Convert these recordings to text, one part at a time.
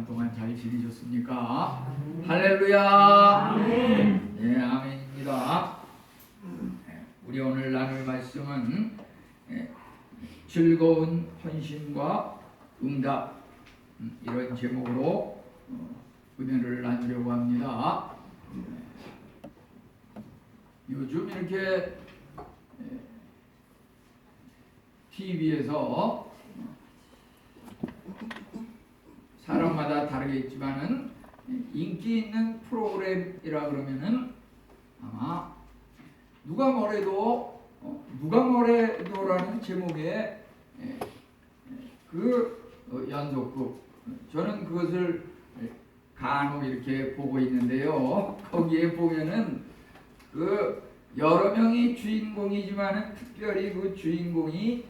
주간 동안 잘 지내셨습니까? 할렐루야. 네, 아멘입니다. 우리 오늘 나눌 말씀은 즐거운 헌신과 응답, 이런 제목으로 은혜를 나누려고 합니다. 요즘 이렇게 TV에서 사람마다 다르겠지만은 인기 있는 프로그램이라 그러면은 아마 누가 뭐래도라는 제목의 그 연속극, 저는 그것을 간혹 이렇게 보고 있는데요. 거기에 보면은 그 여러 명이 주인공이지만은 특별히 그 주인공이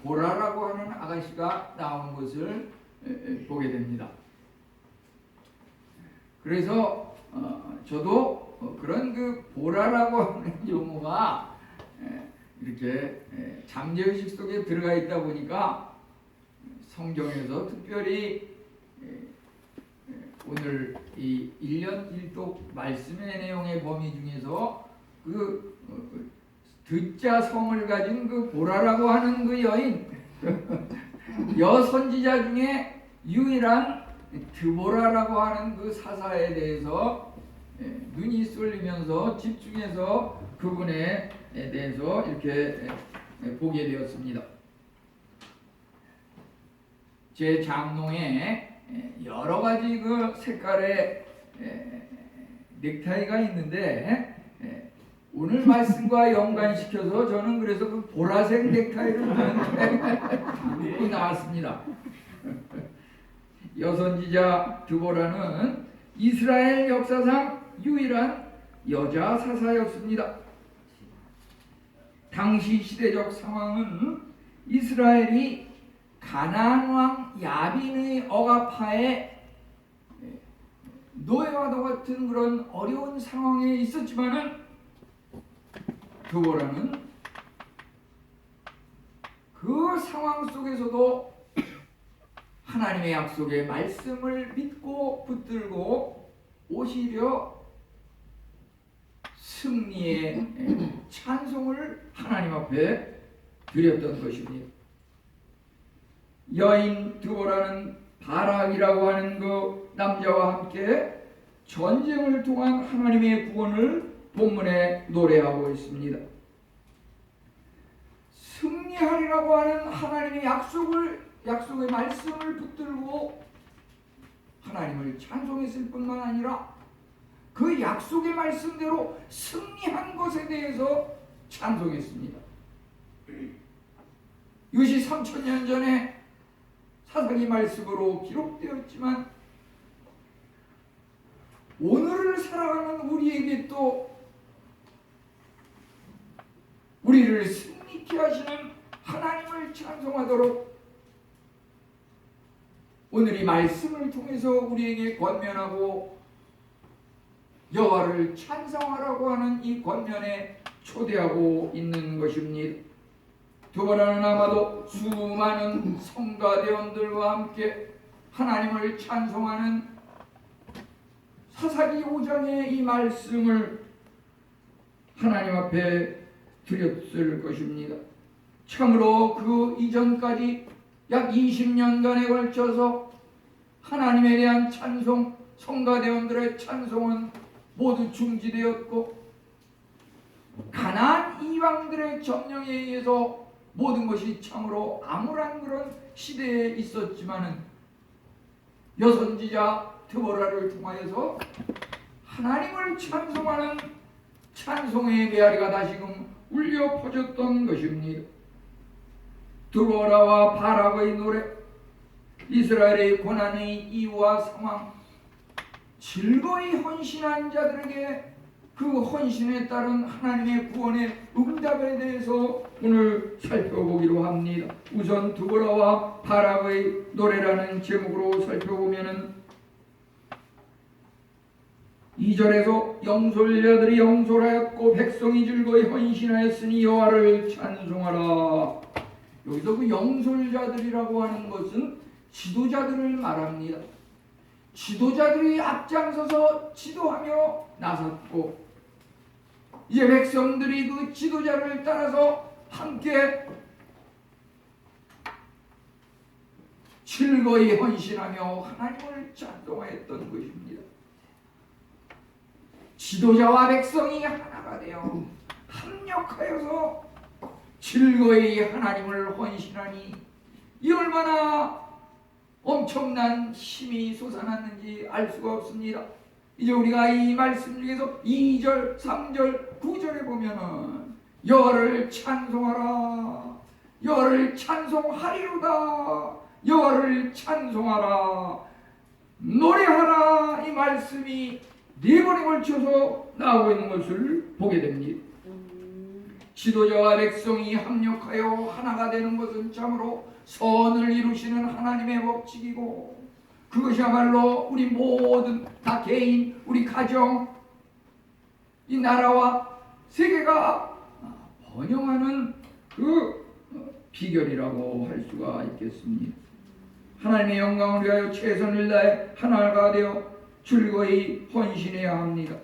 보라라고 하는 아가씨가 나온 것을 보게 됩니다. 그래서 저도 그런 그 보라라고 하는 용어가 이렇게 잠재의식 속에 들어가 있다 보니까 성경에서 특별히 오늘 이 1년 1독 말씀의 내용의 범위 중에서 그 듣자 성을 가진 그 보라라고 하는 그 여인 여선지자 중에 유일한 드보라라고 하는 그 사사에 대해서 눈이 쏠리면서 집중해서 그분에 대해서 이렇게 보게 되었습니다. 제 장롱에 여러 가지 그 색깔의 넥타이가 있는데 오늘 말씀과 연관시켜서 저는 그래서 그 보라색 넥타이를 입고 나왔습니다. 여선지자 드보라는 이스라엘 역사상 유일한 여자 사사였습니다. 당시 시대적 상황은 이스라엘이 가나안 왕 야빈의 억압하에 노예와도 같은 그런 어려운 상황에 있었지만은 드보라는 그 상황 속에서도 하나님의 약속의 말씀을 믿고 붙들고 오히려 승리의 찬송을 하나님 앞에 드렸던 것입니다. 여인 드보라는 바락이라고 하는 그 남자와 함께 전쟁을 통한 하나님의 구원을 본문에 노래하고 있습니다. 승리하리라고 하는 하나님의 약속의 말씀을 붙들고 하나님을 찬송했을 뿐만 아니라 그 약속의 말씀대로 승리한 것에 대해서 찬송했습니다. 이것이 3000년 전에 사사기 말씀으로 기록되었지만 오늘을 살아가는 우리에게 또 우리를 승리케 하시는 하나님을 찬송하도록 오늘 이 말씀을 통해서 우리에게 권면하고 여호와를 찬송하라고 하는 이 권면에 초대하고 있는 것입니다. 드보라는 아마도 수많은 성가대원들과 함께 하나님을 찬송하는 사사기 5장의 이 말씀을 하나님 앞에 드렸을 것입니다. 참으로 그 이전까지 약 20년간에 걸쳐서 하나님에 대한 찬송, 성가대원들의 찬송은 모두 중지되었고 가나안 이방들의 점령에 의해서 모든 것이 참으로 암울한 그런 시대에 있었지만은 여선지자 드보라를 통하여서 하나님을 찬송하는 찬송의 메아리가 다시금 울려 퍼졌던 것입니다. 드보라와 바락의 노래, 이스라엘의 고난의 이유와 상황, 즐거이 헌신한 자들에게 그 헌신에 따른 하나님의 구원의 응답에 대해서 오늘 살펴보기로 합니다. 우선 드보라와 바락의 노래라는 제목으로 살펴보면은 2절에서 영솔자들이 영솔하였고 백성이 즐거이 헌신하였으니 여호와를 찬송하라. 여기서 그 영솔자들이라고 하는 것은 지도자들을 말합니다. 지도자들이 앞장서서 지도하며 나섰고, 이제 백성들이 그 지도자를 따라서 함께 즐거이 헌신하며 하나님을 찬송하였던 것입니다. 지도자와 백성이 하나가 되어 합력하여서 즐거이 하나님을 헌신하니 이 얼마나 엄청난 힘이 솟아났는지 알 수가 없습니다. 이제 우리가 이 말씀 중에서 2절, 3절, 9절에 보면은 여호와를 찬송하라, 여호와를 찬송하리로다, 여호와를 찬송하라, 노래하라, 이 말씀이 4번에 걸쳐서 나오고 있는 것을 보게 됩니다. 지도자와 백성이 합력하여 하나가 되는 것은 참으로 선을 이루시는 하나님의 법칙이고, 그것이야말로 우리 모든 다 개인, 우리 가정, 이 나라와 세계가 번영하는 그 비결이라고 할 수가 있겠습니다. 하나님의 영광을 위하여 최선을 다해 하나가 되어 즐거이 헌신해야 합니다.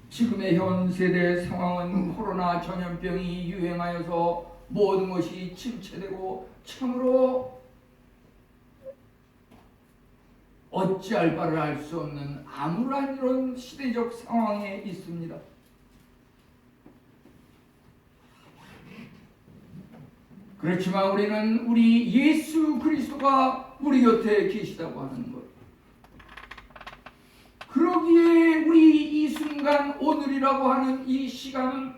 지금의 현 세대 상황은 코로나 전염병이 유행하여서 모든 것이 침체되고 참으로 어찌할 바를 알 수 없는 암울한 이런 시대적 상황에 있습니다. 그렇지만 우리는 우리 예수 그리스도가 우리 곁에 계시다고 하는 것, 그러기에 우리 이 순간 오늘이라고 하는 이 시간은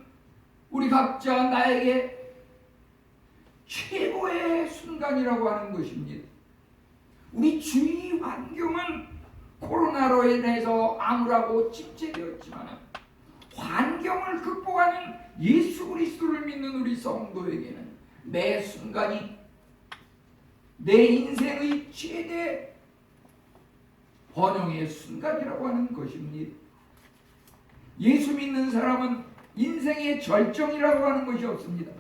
우리 각자 나에게 최고의 순간이라고 하는 것입니다. 우리 주위 환경은 코로나로 인해서 암울하고 침체되었지만 환경을 극복하는 예수 그리스도를 믿는 우리 성도에게는 매 순간이 내 인생의 최대 번영의 순간이라고 하는 것입니다. 예수 믿는 사람은 인생의 절정이라고 하는 것이 없습니다.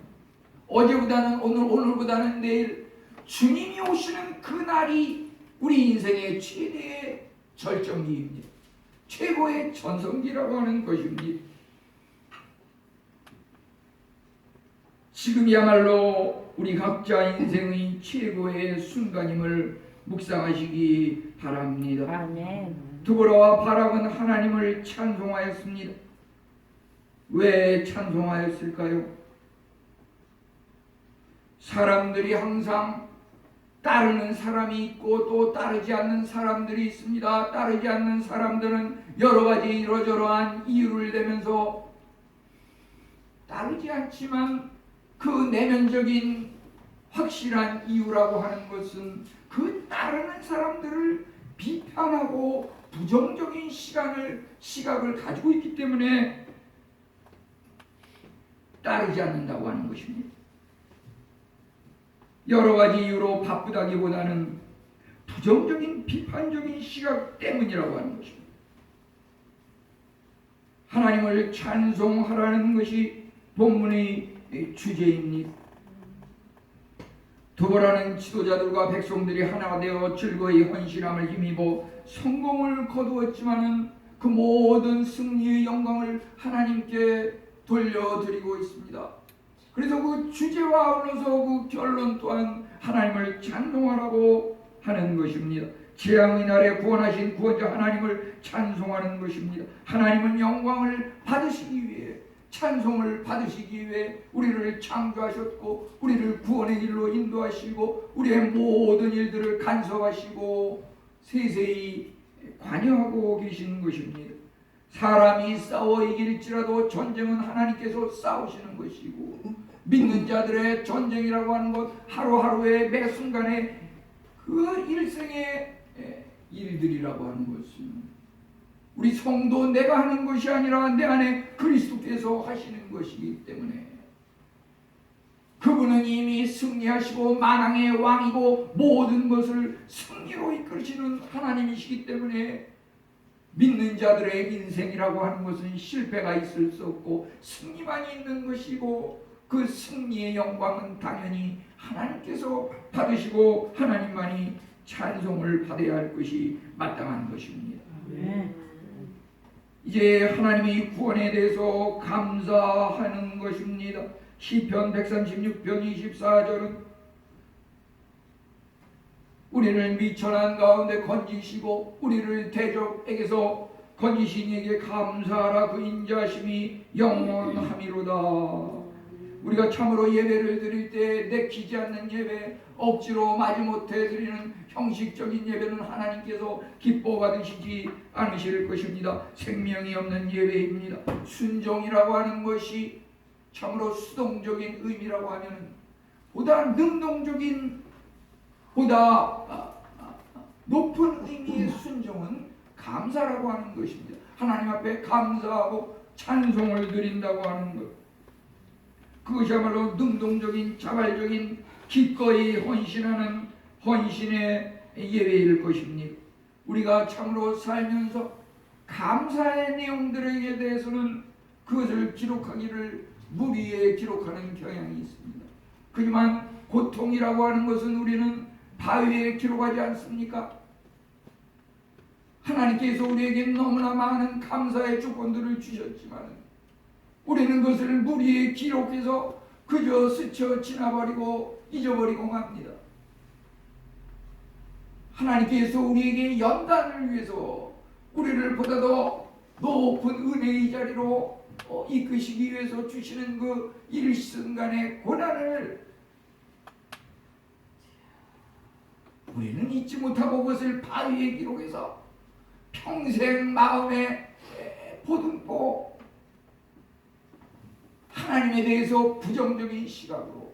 어제보다는 오늘, 오늘보다는 내일, 주님이 오시는 그날이 우리 인생의 최대의 절정기입니다. 최고의 전성기라고 하는 것입니다. 지금이야말로 우리 각자 인생의 최고의 순간임을 묵상하시기 바랍니다. 아멘. 드보라와 바락은 하나님을 찬송하였습니다. 왜 찬송하였을까요? 사람들이 항상 따르는 사람이 있고 또 따르지 않는 사람들이 있습니다. 따르지 않는 사람들은 여러 가지 이러저러한 이유를 대면서 따르지 않지만 그 내면적인 확실한 이유라고 하는 것은 그 따르는 사람들을 비판하고 부정적인 시각을 가지고 있기 때문에 따르지 않는다고 하는 것입니다. 여러 가지 이유로 바쁘다기보다는 부정적인 비판적인 시각 때문이라고 하는 것입니다. 하나님을 찬송하라는 것이 본문의 주제입니다. 드보라는 지도자들과 백성들이 하나가 되어 즐거이 헌신함을 힘입어 성공을 거두었지만은 그 모든 승리의 영광을 하나님께 돌려드리고 있습니다. 그래서 그 주제와 아울러서 그 결론 또한 하나님을 찬송하라고 하는 것입니다. 재앙의 날에 구원하신 구원자 하나님을 찬송하는 것입니다. 하나님은 영광을 받으시기 위해, 찬송을 받으시기 위해 우리를 창조하셨고 우리를 구원의 길로 인도하시고 우리의 모든 일들을 간섭하시고 세세히 관여하고 계신 것입니다. 사람이 싸워 이길지라도 전쟁은 하나님께서 싸우시는 것이고, 믿는 자들의 전쟁이라고 하는 것, 하루하루의 매 순간의 그 일생의 일들이라고 하는 것은 우리 성도 내가 하는 것이 아니라 내 안에 그리스도께서 하시는 것이기 때문에, 그분은 이미 승리하시고 만왕의 왕이고 모든 것을 승리로 이끌으시는 하나님이시기 때문에 믿는 자들의 인생이라고 하는 것은 실패가 있을 수 없고 승리만이 있는 것이고, 그 승리의 영광은 당연히 하나님께서 받으시고 하나님만이 찬송을 받아야 할 것이 마땅한 것입니다. 이제 하나님의 구원에 대해서 감사하는 것입니다. 시편 136편 24절은 우리를 미천한 가운데 건지시고 우리를 대적에게서 건지신 이에게 감사하라. 그 인자심이 영원함이로다. 우리가 참으로 예배를 드릴 때 내키지 않는 예배, 억지로 마지못해 드리는 형식적인 예배는 하나님께서 기뻐 받으시지 않으실 것입니다. 생명이 없는 예배입니다. 순종이라고 하는 것이 참으로 수동적인 의미라고 하면 보다 능동적인, 보다 높은 의미의 순종은 감사라고 하는 것입니다. 하나님 앞에 감사하고 찬송을 드린다고 하는 것, 그것이야말로 능동적인 자발적인 기꺼이 헌신하는 헌신의 예배일 것입니다. 우리가 참으로 살면서 감사의 내용들에 대해서는 그것을 기록하기를 무리에 기록하는 경향이 있습니다. 하지만 고통이라고 하는 것은 우리는 바위에 기록하지 않습니까? 하나님께서 우리에게 너무나 많은 감사의 조건들을 주셨지만 우리는 그것을 무리에 기록해서 그저 스쳐 지나버리고 잊어버리고 맙니다. 하나님께서 우리에게 연단을 위해서 우리를 보다 더 높은 은혜의 자리로 이끄시기 위해서 주시는 그 일순간의 고난을 우리는 잊지 못하고 그것을 바위에 기록해서 평생 마음에 보듬고 하나님에 대해서 부정적인 시각으로,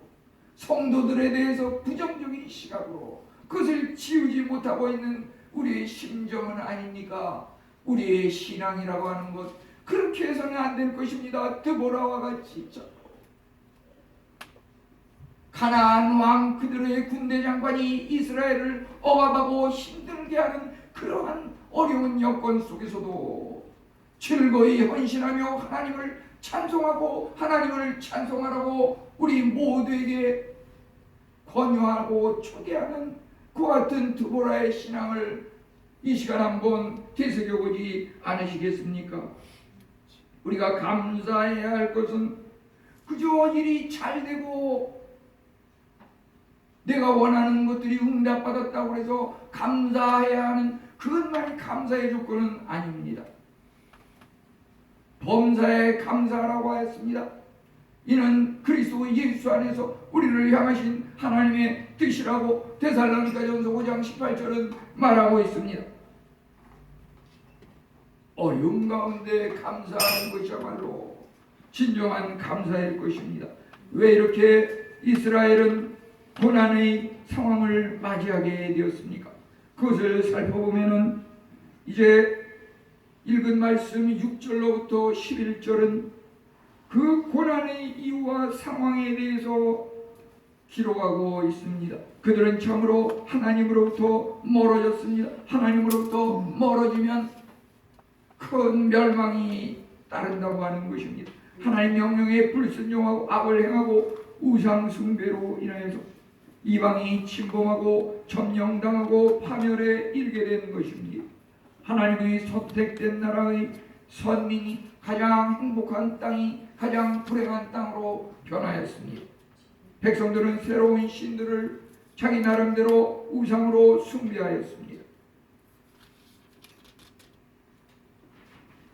성도들에 대해서 부정적인 시각으로 그것을 지우지 못하고 있는 우리의 심정은 아닙니까? 우리의 신앙이라고 하는 것, 그렇게 해서는 안 될 것입니다. 드보라와 같이 가나안 왕 그들의 군대 장관이 이스라엘을 억압하고 힘들게 하는 그러한 어려운 여건 속에서도 즐거이 헌신하며 하나님을 찬송하고 하나님을 찬송하라고 우리 모두에게 권유하고 초대하는 그 같은 드보라의 신앙을 이 시간 한번 되새겨보지 않으시겠습니까? 우리가 감사해야 할 것은 그저 일이 잘 되고 내가 원하는 것들이 응답받았다고 해서 감사해야 하는 그것만이 감사의 조건은 아닙니다. 범사에 감사하라고 하였습니다. 이는 그리스도 예수 안에서 우리를 향하신 하나님의 뜻이라고 데살로니가전서 5장 18절은 말하고 있습니다. 어려운 가운데 감사하는 것이야말로 진정한 감사일 것입니다. 왜 이렇게 이스라엘은 고난의 상황을 맞이하게 되었습니까? 그것을 살펴보면은 이제 읽은 말씀 6절로부터 11절은 그 고난의 이유와 상황에 대해서 기록하고 있습니다. 그들은 참으로 하나님으로부터 멀어졌습니다. 하나님으로부터 멀어지면 큰 멸망이 따른다고 하는 것입니다. 하나님 명령에 불순종하고 악을 행하고 우상 숭배로 인하여서 이방이 침범하고 점령당하고 파멸에 이르게 된 것입니다. 하나님의 선택된 나라의 선민이 가장 행복한 땅이 가장 불행한 땅으로 변하였습니다. 백성들은 새로운 신들을 자기 나름대로 우상으로 숭배하였습니다.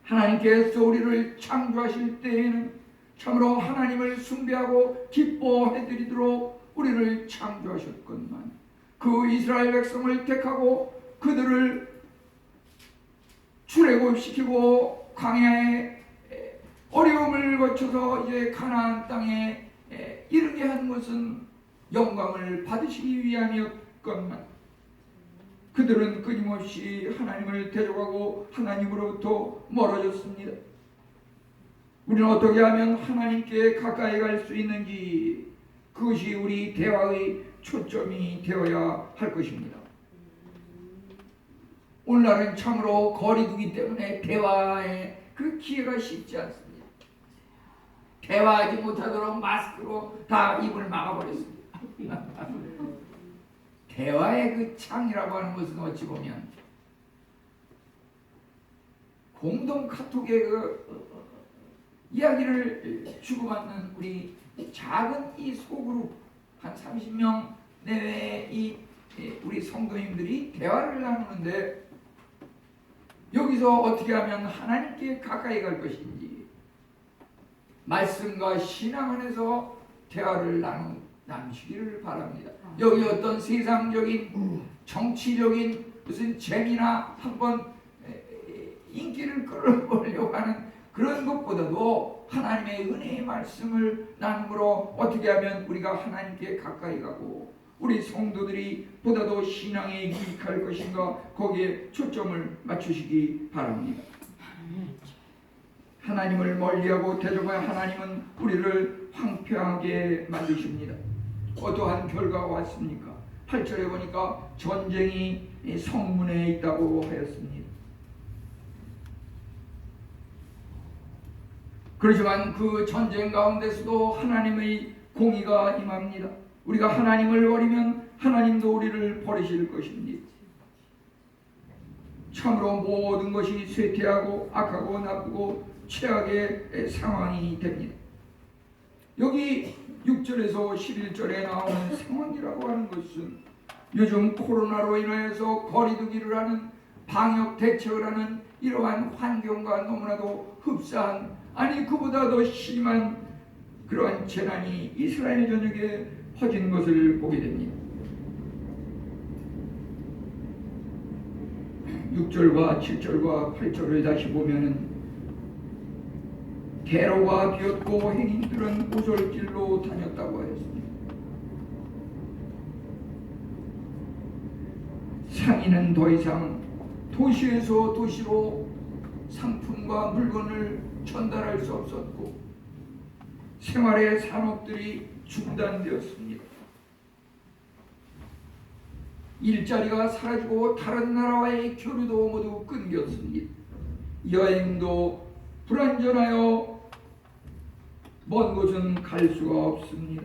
하나님께서 우리를 창조하실 때에는 참으로 하나님을 숭배하고 기뻐해드리도록 우리를 창조하셨건만 그 이스라엘 백성을 택하고 그들을 출애굽시키고 광야의 어려움을 거쳐서 이제 가나안 땅에 이르게 한 것은 영광을 받으시기 위함이었건만 그들은 끊임없이 하나님을 대적하고 하나님으로부터 멀어졌습니다. 우리는 어떻게 하면 하나님께 가까이 갈 수 있는지 그것이 우리 대화의 초점이 되어야 할 것입니다. 오늘날은 참으로 거리두기 때문에 대화에 그 기회가 쉽지 않습니다. 대화하지 못하도록 마스크로 다 입을 막아버렸습니다. 대화의 그 창이라고 하는 것은 어찌 보면 공동 카톡의 그 이야기를 주고받는 우리 작은 이 소그룹 한 30명 내외의 이 우리 성도님들이 대화를 나누는데, 여기서 어떻게 하면 하나님께 가까이 갈 것인지 말씀과 신앙 안에서 대화를 나누시기를 바랍니다. 여기 어떤 세상적인 정치적인 무슨 재미나 한번 인기를 끌어보려고 하는 그런 것보다도 하나님의 은혜의 말씀을 나눔으로 어떻게 하면 우리가 하나님께 가까이 가고 우리 성도들이 보다도 신앙에 유익할 것인가, 거기에 초점을 맞추시기 바랍니다. 하나님을 멀리하고 대적하여 하나님은 우리를 황폐하게 만드십니다. 어떠한 결과가 왔습니까? 8절에 보니까 전쟁이 성문에 있다고 하였습니다. 그렇지만 그 전쟁 가운데서도 하나님의 공의가 임합니다. 우리가 하나님을 버리면 하나님도 우리를 버리실 것입니다. 참으로 모든 것이 쇠퇴하고 악하고 나쁘고 최악의 상황이 됩니다. 여기 6절에서 11절에 나오는 상황이라고 하는 것은 요즘 코로나로 인하여서 거리두기를 하는, 방역 대책을 하는 이러한 환경과 너무나도 흡사한, 아니 그보다 더 심한 그러한 재난이 이스라엘 전역에 퍼진 것을 보게 됩니다. 6절과 7절과 8절을 다시 보면은 대로가 비었고 행인들은 오솔길로 다녔다고 하였습니다. 상인은 더 이상 도시에서 도시로 상품과 물건을 전달할 수 없었고 생활의 산업들이 중단되었습니다. 일자리가 사라지고 다른 나라와의 교류도 모두 끊겼습니다. 여행도 불안전하여 먼 곳은 갈 수가 없습니다.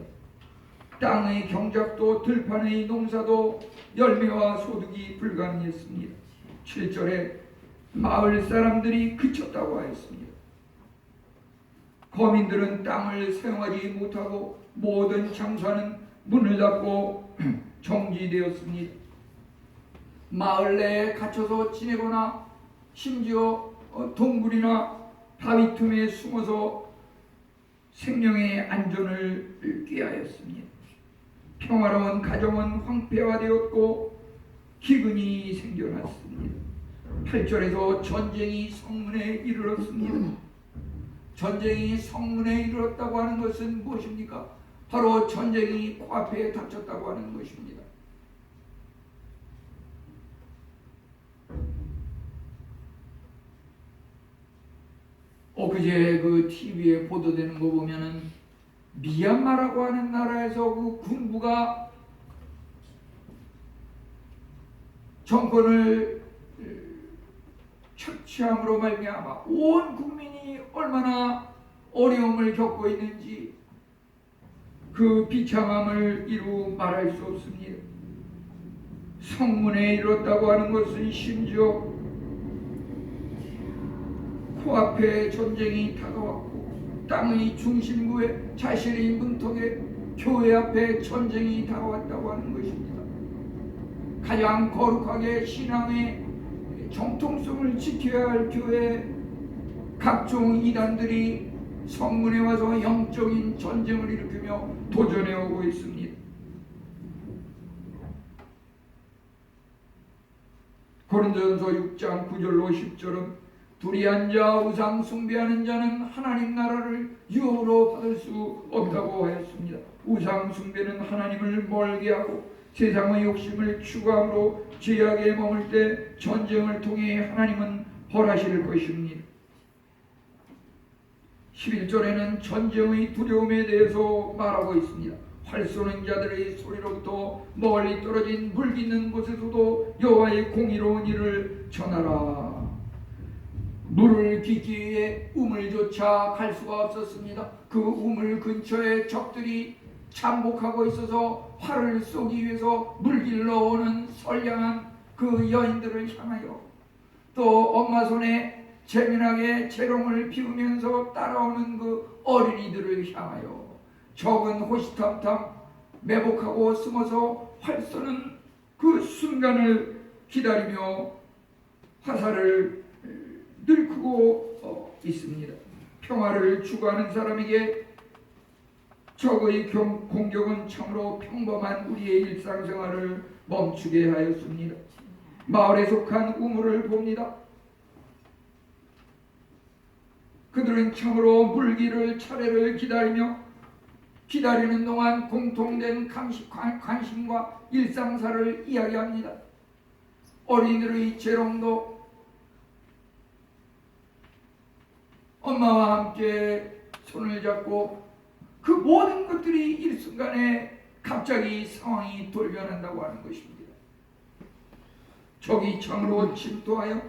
땅의 경작도 들판의 농사도 열매와 소득이 불가능했습니다. 7절에 마을 사람들이 그쳤다고 하였습니다. 거민들은 땅을 사용하지 못하고 모든 장사는 문을 닫고 정지되었습니다. 마을 내에 갇혀서 지내거나 심지어 동굴이나 바위 틈에 숨어서 생명의 안전을 꾀하였습니다. 평화로운 가정은 황폐화되었고 기근이 생겨났습니다. 8절에서 전쟁이 성문에 이르렀습니다. 전쟁이 성문에 이르렀다고 하는 것은 무엇입니까? 바로 전쟁이 코앞에 닥쳤다고 하는 것입니다. 그제 그 TV에 보도되는 거 보면은 미얀마라고 하는 나라에서 그 군부가 정권을 착취함으로 말미암아 온 국민이 얼마나 어려움을 겪고 있는지 그 비참함을 이루 말할 수 없습니다. 성문에 이뤘다고 하는 것은 심지어 코앞에 전쟁이 다가왔고 땅의 중심부에 자신의 문턱에 교회 앞에 전쟁이 다가왔다고 하는 것입니다. 가장 거룩하게 신앙의 정통성을 지켜야 할 교회 각종 이단들이 성문에 와서 영적인 전쟁을 일으키며 도전해 오고 있습니다. 고린도전서 6장 9절로 10절은 둘이 앉아 우상 숭배하는 자는 하나님 나라를 유업으로 받을 수 없다고 하였습니다. 우상 숭배는 하나님을 멀게 하고 세상의 욕심을 추구함으로 죄악에 머물 때 전쟁을 통해 하나님은 벌하실 것입니다. 11절에는 전쟁의 두려움에 대해서 말하고 있습니다. 활 쏘는 자들의 소리로부터 멀리 떨어진 물깃는 곳에서도 여호와의 공의로운 일을 전하라. 물을 깃기 위해 우물조차 갈 수가 없었습니다. 그 우물 근처에 적들이 잠복하고 있어서 활을 쏘기 위해서 물길로 오는 선량한 그 여인들을 향하여, 또 엄마 손에 재민하게 재롱을 피우면서 따라오는 그 어린이들을 향하여 적은 호시탐탐 매복하고 숨어서 활 쏘는 그 순간을 기다리며 화살을 들고 있습니다. 평화를 추구하는 사람에게 적의 공격은 참으로 평범한 우리의 일상생활을 멈추게 하였습니다. 마을에 속한 우물을 봅니다. 그들은 참으로 물기를 차례를 기다리는 동안 공통된 관심과 일상사를 이야기합니다. 어린이들의 재롱도 엄마와 함께 손을 잡고 그 모든 것들이 일순간에 갑자기 상황이 돌변한다고 하는 것입니다. 적이 참으로 침투하여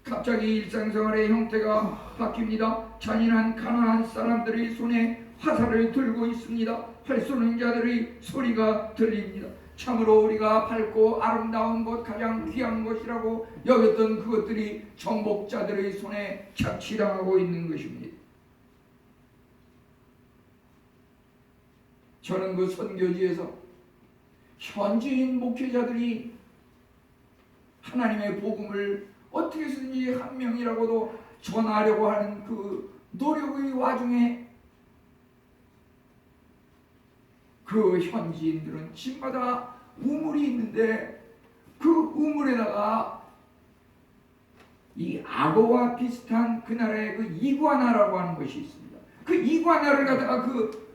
갑자기 일상생활의 형태가 바뀝니다. 잔인한 가난한 사람들의 손에 화살을 들고 있습니다. 활 쏘는 자들의 소리가 들립니다. 참으로 우리가 밝고 아름다운 것, 가장 귀한 것이라고 여겼던 그것들이 정복자들의 손에 착취당하고 있는 것입니다. 저는 그 선교지에서 현지인 목회자들이 하나님의 복음을 어떻게 해서든지 한 명이라고도 전하려고 하는 그 노력의 와중에 그 현지인들은 집마다 우물이 있는데 그 우물에다가 이 악어와 비슷한 그 나라의 그 이구아나라고 하는 것이 있습니다. 그 이구아나를 갖다가 그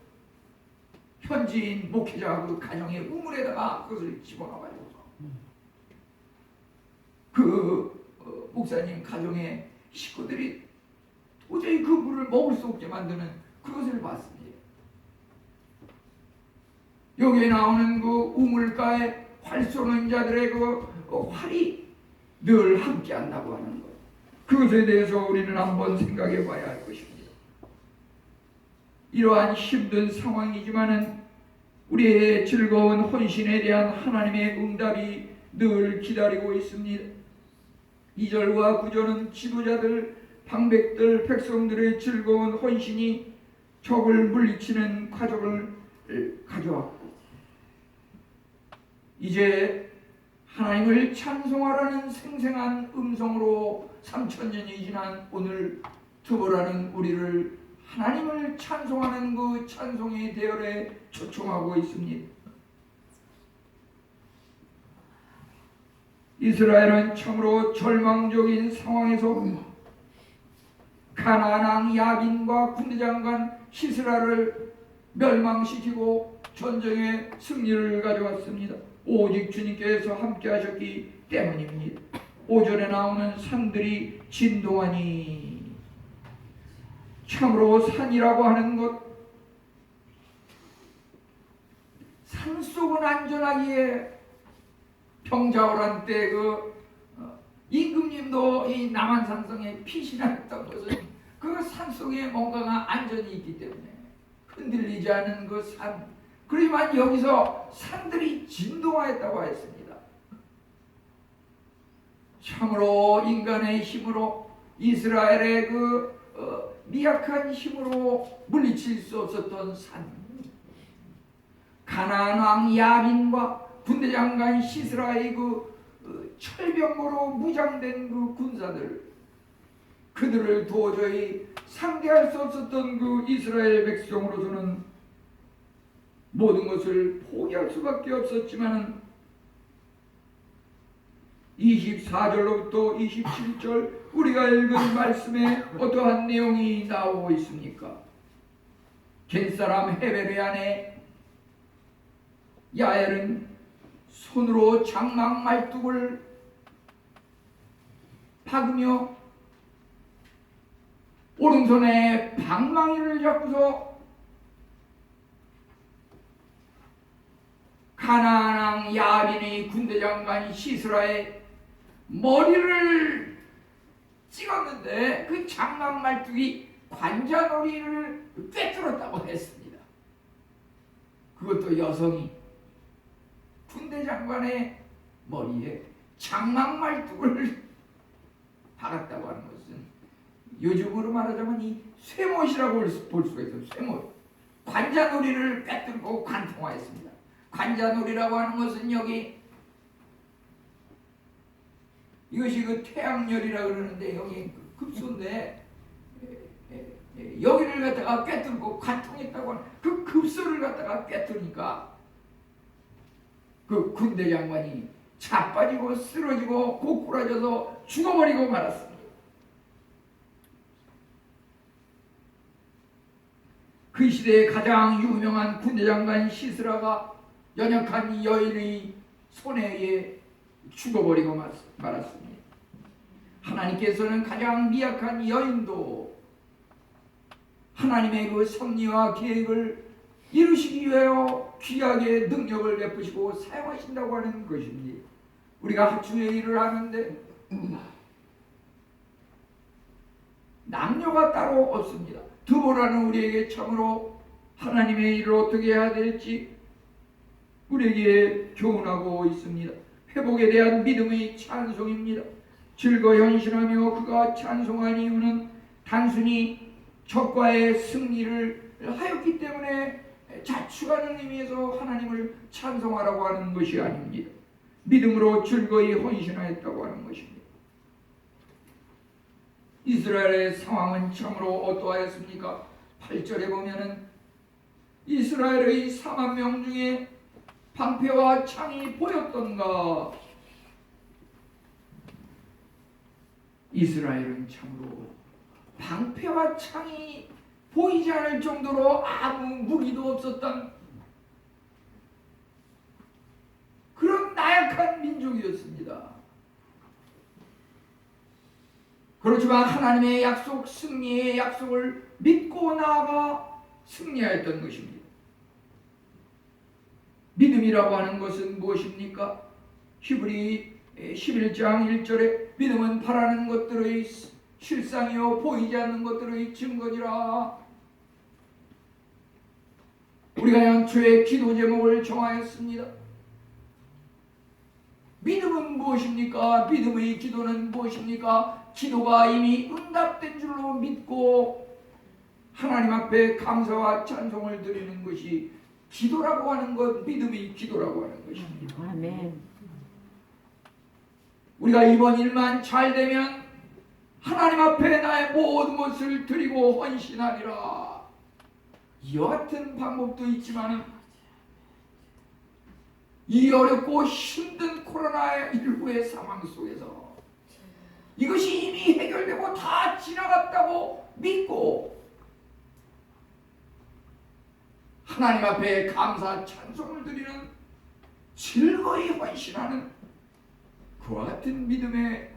현지인 목회자 그 가정의 우물에다가 그것을 집어넣어가지고 그 목사님 가정의 식구들이 도저히 그 물을 먹을 수 없게 만드는 그것을 봤습니다. 여기에 나오는 그 우물가에 활 쏘는 자들의 그 활이 늘 함께 한다고 하는 것, 그것에 대해서 우리는 한번 생각해 봐야 할 것입니다. 이러한 힘든 상황이지만은 우리의 즐거운 헌신에 대한 하나님의 응답이 늘 기다리고 있습니다. 2절과 9절은 지도자들, 방백들, 백성들의 즐거운 헌신이 적을 물리치는 과정을 가져왔고, 이제 하나님을 찬송하라는 생생한 음성으로 3000년이 지난 오늘 투보라는 우리를 하나님을 찬송하는 그 찬송의 대열에 초청하고 있습니다. 이스라엘은 참으로 절망적인 상황에서 가나안 왕 야빈과 군대장관 시스라를 멸망시키고 전쟁의 승리를 가져왔습니다. 오직 주님께서 함께 하셨기 때문입니다. 5절에 나오는 산들이 진동하니, 참으로 산이라고 하는 것, 산속은 안전하기에 병자호란 때 그 임금님도 이 남한산성에 피신했던 것은 그 산속에 뭔가가 안전이 있기 때문에 흔들리지 않은 그 산, 그렇지만 여기서 산들이 진동하였다고 했습니다. 참으로 인간의 힘으로, 이스라엘의 그 미약한 힘으로 물리칠 수 없었던 산, 가나안 왕 야빈과 군대장관 시스라의 그 철병으로 무장된 그 군사들, 그들을 도저히 상대할 수 없었던 그 이스라엘 백성으로서는 모든 것을 포기할 수밖에 없었지만 24절로부터 27절 우리가 읽은 말씀에 어떠한 내용이 나오고 있습니까? 겐사람 헤벨의 아내 야엘은 손으로 장막 말뚝을 박으며 오른손에 방망이를 잡고서 가나안 왕 야빈의 군대장관 시스라의 머리를 찍었는데 그 장막 말뚝이 관자놀이를 꿰뚫었다고 했습니다. 그것도 여성이 군대 장관의 머리에 장막 말뚝을 박았다고 하는 것은 요즘으로 말하자면 이 쇠못이라고 볼 수가 있어요. 쇠못. 관자놀이를 꿰뚫고 관통하였습니다. 관자놀이라고 하는 것은 여기 이것이 그 태양열이라 그러는데 여기 급소인데 여기를 갖다가 꿰뚫고 관통했다고 하는 그 급소를 갖다가 꿰뚫으니까 그 군대 장관이 자빠지고 쓰러지고 고꾸라져서 죽어버리고 말았습니다. 그 시대에 가장 유명한 군대 장관 시스라가 연약한 여인의 손에 의해 죽어버리고 말았습니다. 하나님께서는 가장 미약한 여인도 하나님의 그 섭리와 계획을 이루시기 위하여 귀하게 능력을 베푸시고 사용하신다고 하는 것입니다. 우리가 하추의 일을 하는데 남녀가 따로 없습니다. 드보라는 우리에게 참으로 하나님의 일을 어떻게 해야 될지 우리에게 교훈하고 있습니다. 회복에 대한 믿음의 찬송입니다. 즐거 현신하며 그가 찬송한 이유는 단순히 적과의 승리를 하였기 때문에 자축하는 의미에서 하나님을 찬송하라고 하는 것이 아닙니다. 믿음으로 즐거이 헌신하였다고 하는 것입니다. 이스라엘의 상황은 참으로 어떠하였습니까? 8절에 보면은 이스라엘의 4만 명 중에 방패와 창이 보였던가? 이스라엘은 참으로 방패와 창이 보이지 않을 정도로 아무 무기도 없었던 그런 나약한 민족이었습니다. 그렇지만 하나님의 약속, 승리의 약속을 믿고 나아가 승리하였던 것입니다. 믿음이라고 하는 것은 무엇입니까? 히브리 11장 1절에 믿음은 바라는 것들의 실상이요 보이지 않는 것들의 증거니라. 우리가 연초에 기도 제목을 정하였습니다. 믿음은 무엇입니까? 믿음의 기도는 무엇입니까? 기도가 이미 응답된 줄로 믿고 하나님 앞에 감사와 찬송을 드리는 것이 기도라고 하는 것, 믿음의 기도라고 하는 것입니다. 아멘. 우리가 이번 일만 잘 되면 하나님 앞에 나의 모든 것을 드리고 헌신하리라. 이와 같은 방법도 있지만 이 어렵고 힘든 코로나19의 상황 속에서 이것이 이미 해결되고 다 지나갔다고 믿고 하나님 앞에 감사 찬송을 드리는 즐거이 헌신하는 그와 같은 믿음의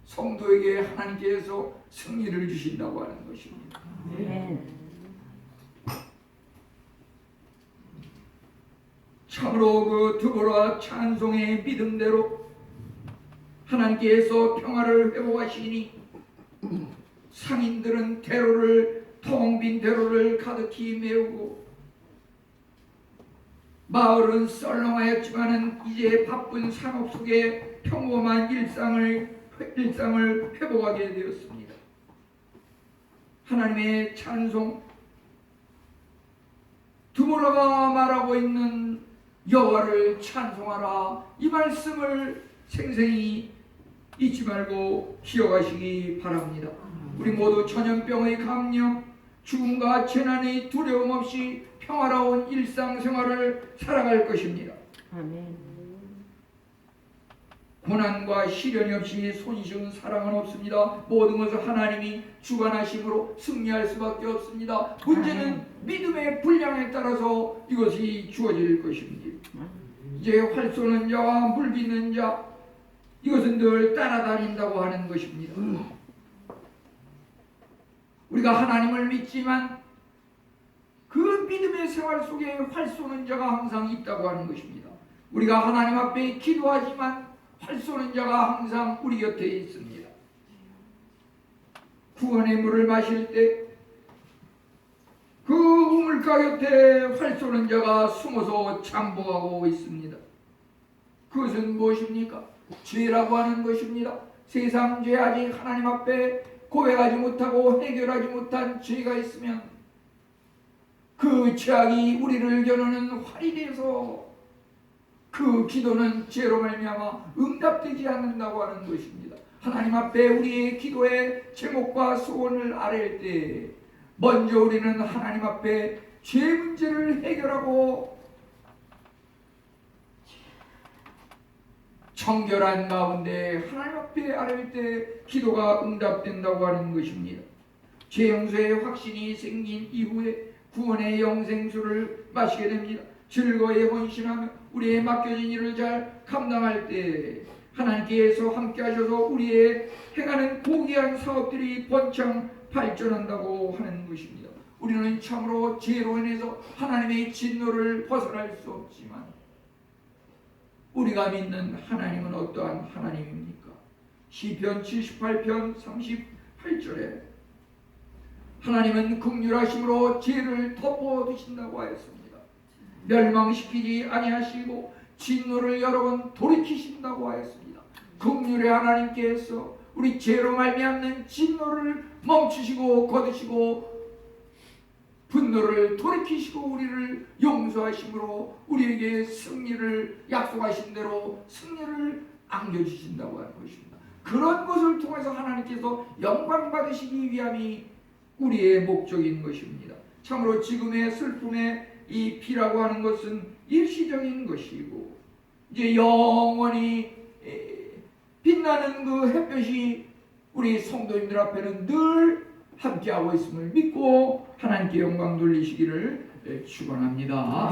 성도에게 하나님께서 승리를 주신다고 하는 것입니다. 네. 참으로 그 드보라 찬송의 믿음대로 하나님께서 평화를 회복하시니 상인들은 텅 빈 대로를 가득히 메우고 마을은 썰렁하였지만은 이제 바쁜 산업 속에 평범한 일상을 회복하게 되었습니다. 하나님의 찬송, 드보라가 말하고 있는 여호와를 찬송하라, 이 말씀을 생생히 잊지 말고 기억하시기 바랍니다. 우리 모두 전염병의 감염, 죽음과 재난의 두려움 없이 평화로운 일상생활을 살아갈 것입니다. 아멘. 고난과 시련이 없이 손쉬운 사랑은 없습니다. 모든 것을 하나님이 주관하심으로 승리할 수밖에 없습니다. 문제는 믿음의 분량에 따라서 이것이 주어질 것입니다. 이제 활 쏘는 자와 물 빚는 자, 이것은 늘 따라다닌다고 하는 것입니다. 우리가 하나님을 믿지만 그 믿음의 생활 속에 활 쏘는 자가 항상 있다고 하는 것입니다. 우리가 하나님 앞에 기도하지만 활 쏘는 자가 항상 우리 곁에 있습니다. 구원의 물을 마실 때 그 우물가 곁에 활 쏘는 자가 숨어서 잠복하고 있습니다. 그것은 무엇입니까? 죄라고 하는 것입니다. 세상 죄, 아직 하나님 앞에 고백하지 못하고 해결하지 못한 죄가 있으면 그 죄악이 우리를 겨누는 활이 되어서 그 기도는 죄로 말미암아 응답되지 않는다고 하는 것입니다. 하나님 앞에 우리의 기도의 제목과 소원을 아뢰을 때 먼저 우리는 하나님 앞에 죄 문제를 해결하고 청결한 가운데 하나님 앞에 아뢰을 때 기도가 응답된다고 하는 것입니다. 죄 용서의 확신이 생긴 이후에 구원의 영생수를 마시게 됩니다. 즐거이 헌신하며 우리의 맡겨진 일을 잘 감당할 때 하나님께서 함께 하셔서 우리의 행하는 고귀한 사업들이 번창 발전한다고 하는 것입니다. 우리는 참으로 죄로 인해서 하나님의 진노를 벗어날 수 없지만 우리가 믿는 하나님은 어떠한 하나님입니까? 시편 78편 38절에 하나님은 긍휼하심으로 죄를 덮어두신다고 하였습니다. 멸망시키지 아니하시고 진노를 여러 번 돌이키신다고 하였습니다. 긍휼의 하나님께서 우리 죄로 말미암는 진노를 멈추시고 거두시고 분노를 돌이키시고 우리를 용서하심으로 우리에게 승리를 약속하신 대로 승리를 안겨주신다고 하는 것입니다. 그런 것을 통해서 하나님께서 영광 받으시기 위함이 우리의 목적인 것입니다. 참으로 지금의 슬픔의 이 피라고 하는 것은 일시적인 것이고 이제 영원히 빛나는 그 햇볕이 우리 성도님들 앞에는 늘 함께하고 있음을 믿고 하나님께 영광 돌리시기를 축원합니다.